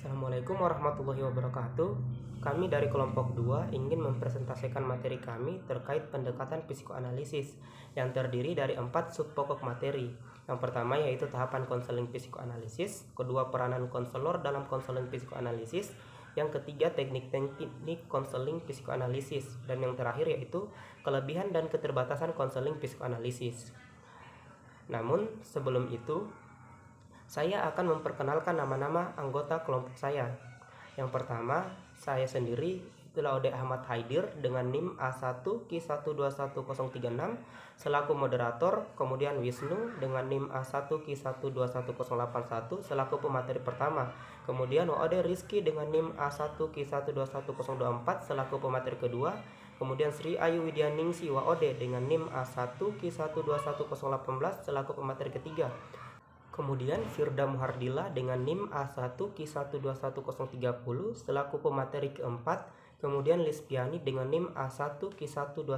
Assalamualaikum warahmatullahi wabarakatuh. Kami dari kelompok 2 ingin mempresentasikan materi kami terkait pendekatan psikoanalisis yang terdiri dari 4 subpokok materi. Yang pertama yaitu tahapan konseling psikoanalisis, kedua peranan konselor dalam konseling psikoanalisis, yang ketiga teknik-teknik konseling psikoanalisis, dan yang terakhir yaitu kelebihan dan keterbatasan konseling psikoanalisis. Namun sebelum itu, saya akan memperkenalkan nama-nama anggota kelompok saya. Yang pertama, saya sendiri itu Laude Ahmad Haidir dengan NIM A1Q121036 selaku moderator, kemudian Wisnu dengan NIM A1Q121081 selaku pemateri pertama, kemudian Waode Rizky dengan NIM A1Q121024 selaku pemateri kedua, kemudian Sri Ayu Widyaningsi Waode dengan NIM A1Q121018 selaku pemateri ketiga. Kemudian Firda Muhardila dengan NIM A1Q121030 selaku pemateri keempat. Kemudian Lispiani dengan NIM A1Q121067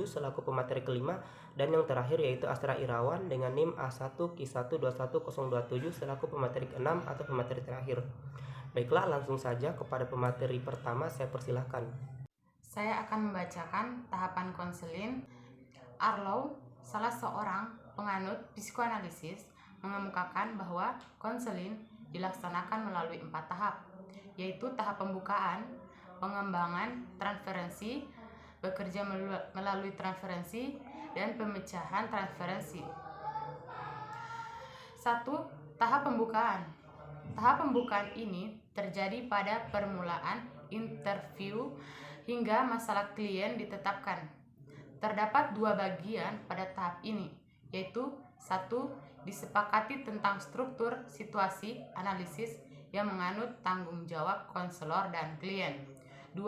selaku pemateri kelima. Dan yang terakhir yaitu Astra Irawan dengan NIM A1Q121027 selaku pemateri keenam atau pemateri terakhir. Baiklah, langsung saja kepada pemateri pertama, saya persilahkan. Saya akan membacakan tahapan konseling. Arlo, salah seorang penganut psikoanalisis, mengemukakan bahwa konseling dilaksanakan melalui 4 tahap, yaitu tahap pembukaan, pengembangan, transferensi, bekerja melalui transferensi, dan pemecahan transferensi. 1. Tahap pembukaan. Tahap pembukaan ini terjadi pada permulaan interview hingga masalah klien ditetapkan. Terdapat 2 bagian pada tahap ini, yaitu 1. Disepakati tentang struktur situasi analisis yang menganut tanggung jawab konselor dan klien. 2.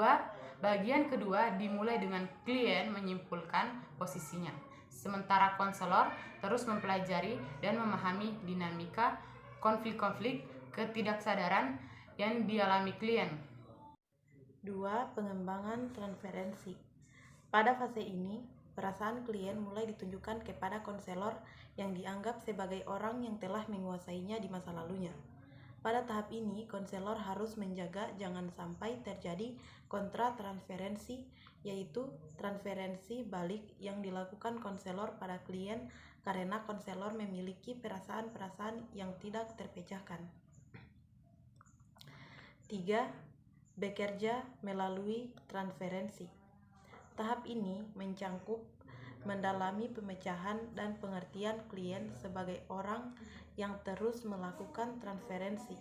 Bagian kedua dimulai dengan klien menyimpulkan posisinya, sementara konselor terus mempelajari dan memahami dinamika konflik-konflik ketidaksadaran yang dialami klien. 2. Pengembangan transferensi. Pada fase ini, perasaan klien mulai ditunjukkan kepada konselor yang dianggap sebagai orang yang telah menguasainya di masa lalunya. Pada tahap ini, konselor harus menjaga jangan sampai terjadi kontratransferensi, yaitu transferensi balik yang dilakukan konselor pada klien karena konselor memiliki perasaan-perasaan yang tidak terpecahkan. 3. Bekerja melalui transferensi. Tahap ini mencangkup mendalami pemecahan dan pengertian klien sebagai orang yang terus melakukan transferensi.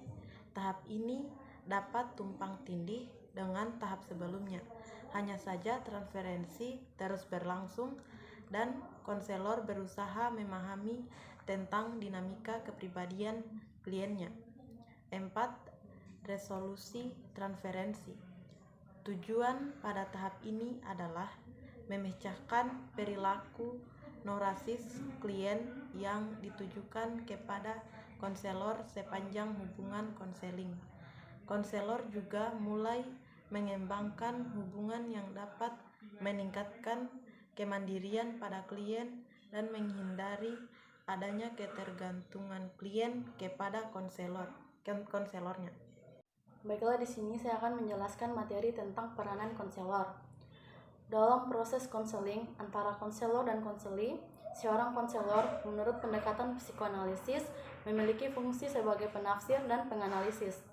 Tahap ini dapat tumpang tindih dengan tahap sebelumnya. Hanya saja transferensi terus berlangsung dan konselor berusaha memahami tentang dinamika kepribadian kliennya. 4. Resolusi transferensi. Tujuan pada tahap ini adalah memecahkan perilaku norasis klien yang ditujukan kepada konselor sepanjang hubungan konseling. Konselor juga mulai mengembangkan hubungan yang dapat meningkatkan kemandirian pada klien dan menghindari adanya ketergantungan klien kepada konselornya. Baiklah, di sini saya akan menjelaskan materi tentang peranan konselor. Dalam proses konseling antara konselor dan konseli, seorang konselor menurut pendekatan psikoanalisis memiliki fungsi sebagai penafsir dan penganalisis.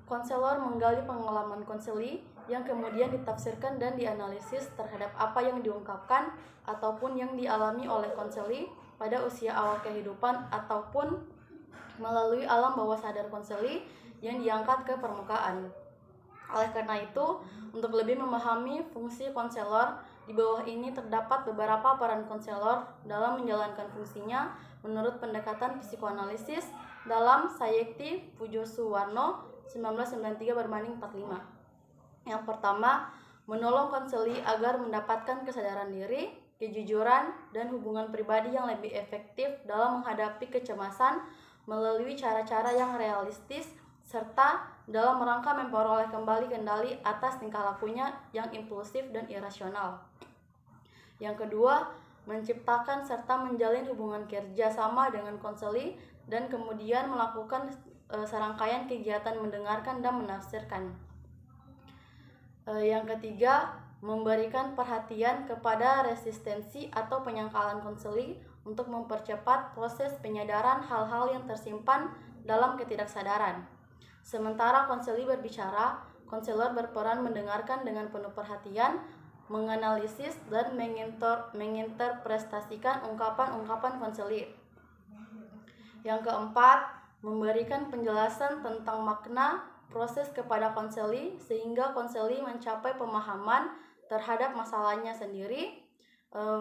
Konselor menggali pengalaman konseli yang kemudian ditafsirkan dan dianalisis terhadap apa yang diungkapkan ataupun yang dialami oleh konseli pada usia awal kehidupan ataupun melalui alam bawah sadar konseli yang diangkat ke permukaan. Oleh karena itu, untuk lebih memahami fungsi konselor, di bawah ini terdapat beberapa peran konselor dalam menjalankan fungsinya menurut pendekatan psikoanalisis dalam Sayekti Pujosuwarno 1993/45. Yang pertama, menolong konseli agar mendapatkan kesadaran diri, kejujuran, dan hubungan pribadi yang lebih efektif dalam menghadapi kecemasan melalui cara-cara yang realistis serta dalam rangka memperoleh kembali kendali atas tingkah lakunya yang impulsif dan irasional. Yang kedua, menciptakan serta menjalin hubungan kerja sama dengan konseli dan kemudian melakukan serangkaian kegiatan mendengarkan dan menafsirkan. Yang ketiga, memberikan perhatian kepada resistensi atau penyangkalan konseling untuk mempercepat proses penyadaran hal-hal yang tersimpan dalam ketidaksadaran. Sementara konseling berbicara, konselor berperan mendengarkan dengan penuh perhatian, menganalisis dan menginterpretasikan ungkapan-ungkapan konseling. Yang keempat, memberikan penjelasan tentang makna proses kepada konseli sehingga konseli mencapai pemahaman terhadap masalahnya sendiri,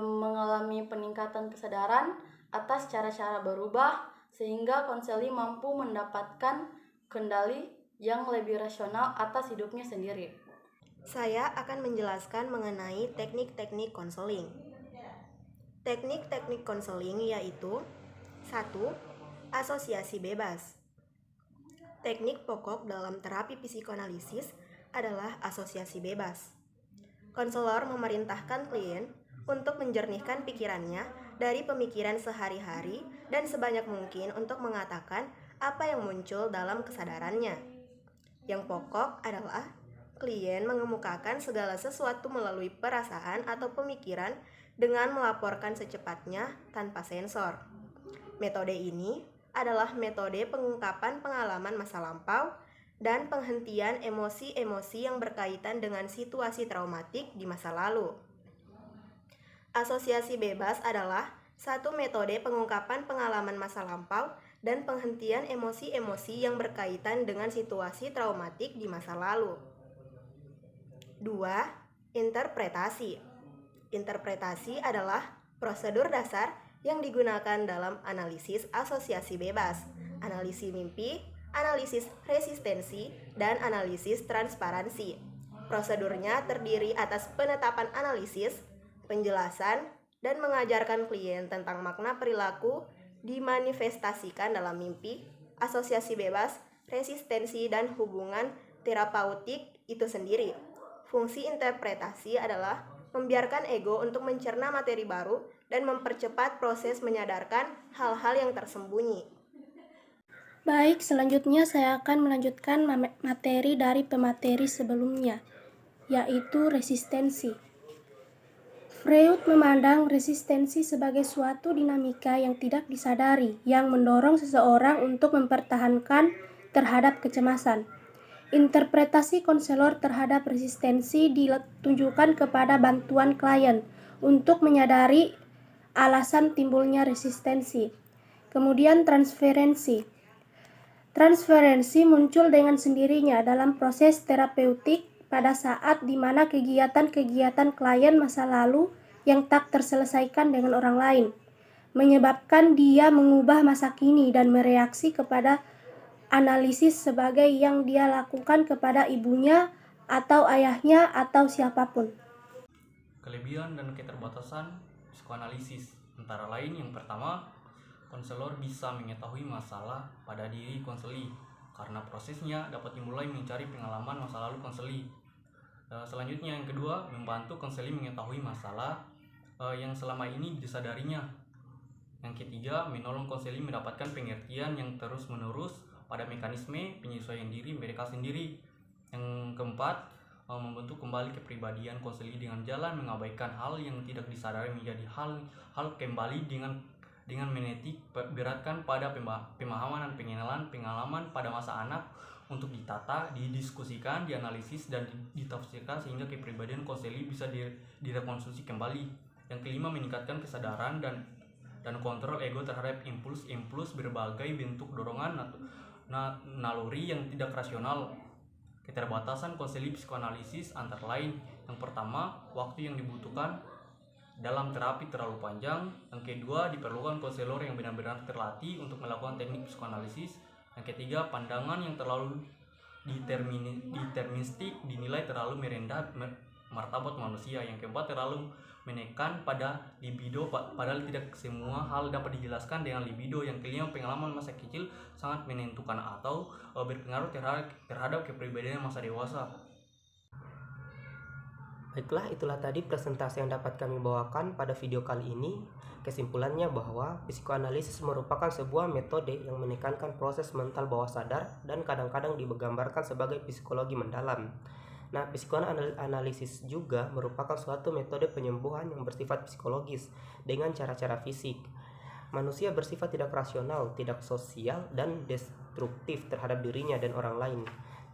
mengalami peningkatan kesadaran atas cara-cara berubah sehingga konseli mampu mendapatkan kendali yang lebih rasional atas hidupnya sendiri. Saya akan menjelaskan mengenai teknik-teknik konseling. Teknik-teknik konseling yaitu 1. Asosiasi bebas. Teknik pokok dalam terapi psikoanalisis adalah asosiasi bebas. Konselor memerintahkan klien untuk menjernihkan pikirannya dari pemikiran sehari-hari dan sebanyak mungkin untuk mengatakan apa yang muncul dalam kesadarannya. Yang pokok adalah klien mengemukakan segala sesuatu melalui perasaan atau pemikiran dengan melaporkan secepatnya tanpa sensor. Metode ini adalah metode pengungkapan pengalaman masa lampau dan penghentian emosi-emosi yang berkaitan dengan situasi traumatik di masa lalu. Asosiasi bebas adalah satu metode pengungkapan pengalaman masa lampau dan penghentian emosi-emosi yang berkaitan dengan situasi traumatik di masa lalu. 2. Interpretasi. Interpretasi adalah prosedur dasar yang digunakan dalam analisis asosiasi bebas, analisis mimpi, analisis resistensi, dan analisis transparansi. Prosedurnya terdiri atas penetapan analisis, penjelasan, dan mengajarkan klien tentang makna perilaku dimanifestasikan dalam mimpi, asosiasi bebas, resistensi, dan hubungan terapeutik itu sendiri. Fungsi interpretasi adalah membiarkan ego untuk mencerna materi baru dan mempercepat proses menyadarkan hal-hal yang tersembunyi. Baik, selanjutnya saya akan melanjutkan materi dari pemateri sebelumnya, yaitu resistensi. Freud memandang resistensi sebagai suatu dinamika yang tidak disadari, yang mendorong seseorang untuk mempertahankan terhadap kecemasan. Interpretasi konselor terhadap resistensi ditunjukkan kepada bantuan klien untuk menyadari alasan timbulnya resistensi. Kemudian transferensi. Transferensi muncul dengan sendirinya dalam proses terapeutik pada saat di mana kegiatan-kegiatan klien masa lalu yang tak terselesaikan dengan orang lain menyebabkan dia mengubah masa kini dan mereaksi kepada analisis sebagai yang dia lakukan kepada ibunya atau ayahnya atau siapapun. Kelebihan dan keterbatasan psikoanalisis antara lain yang pertama, konselor bisa mengetahui masalah pada diri konseli karena prosesnya dapat dimulai mencari pengalaman masa lalu konseli. Selanjutnya yang kedua, membantu konseli mengetahui masalah yang selama ini disadarinya. Yang ketiga, menolong konseli mendapatkan pengertian yang terus-menerus pada mekanisme penyesuaian diri mereka sendiri. Yang keempat, membentuk kembali kepribadian konseli dengan jalan mengabaikan hal yang tidak disadari menjadi hal kembali dengan menitik beratkan pada pemahaman dan pengenalan pengalaman pada masa anak untuk ditata, didiskusikan, dianalisis, dan ditafsirkan sehingga kepribadian konseli bisa direkonstruksi kembali. Yang kelima, meningkatkan kesadaran dan kontrol ego terhadap impuls berbagai bentuk dorongan naluri yang tidak rasional. Keterbatasan konseli psikoanalisis antara lain, yang pertama, waktu yang dibutuhkan dalam terapi terlalu panjang. Yang kedua, diperlukan konselor yang benar-benar terlatih untuk melakukan teknik psikoanalisis. Yang ketiga, pandangan yang terlalu deterministik dinilai terlalu merendah martabat manusia. Yang keempat, terlalu menekan pada libido, padahal tidak semua hal dapat dijelaskan dengan libido. Yang kelima, pengalaman masa kecil sangat menentukan atau berpengaruh terhadap kepribadian masa dewasa. Baiklah, itulah tadi presentasi yang dapat kami bawakan pada video kali ini. Kesimpulannya bahwa psikoanalisis merupakan sebuah metode yang menekankan proses mental bawah sadar dan kadang-kadang digambarkan sebagai psikologi mendalam. Nah, psikoanalisis juga merupakan suatu metode penyembuhan yang bersifat psikologis dengan cara-cara fisik. Manusia bersifat tidak rasional, tidak sosial, dan destruktif terhadap dirinya dan orang lain.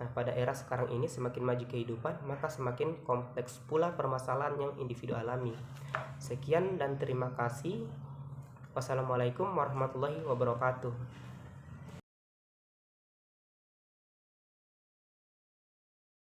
Nah, pada era sekarang ini semakin maju kehidupan, maka semakin kompleks pula permasalahan yang individu alami. Sekian dan terima kasih. Wassalamualaikum warahmatullahi wabarakatuh.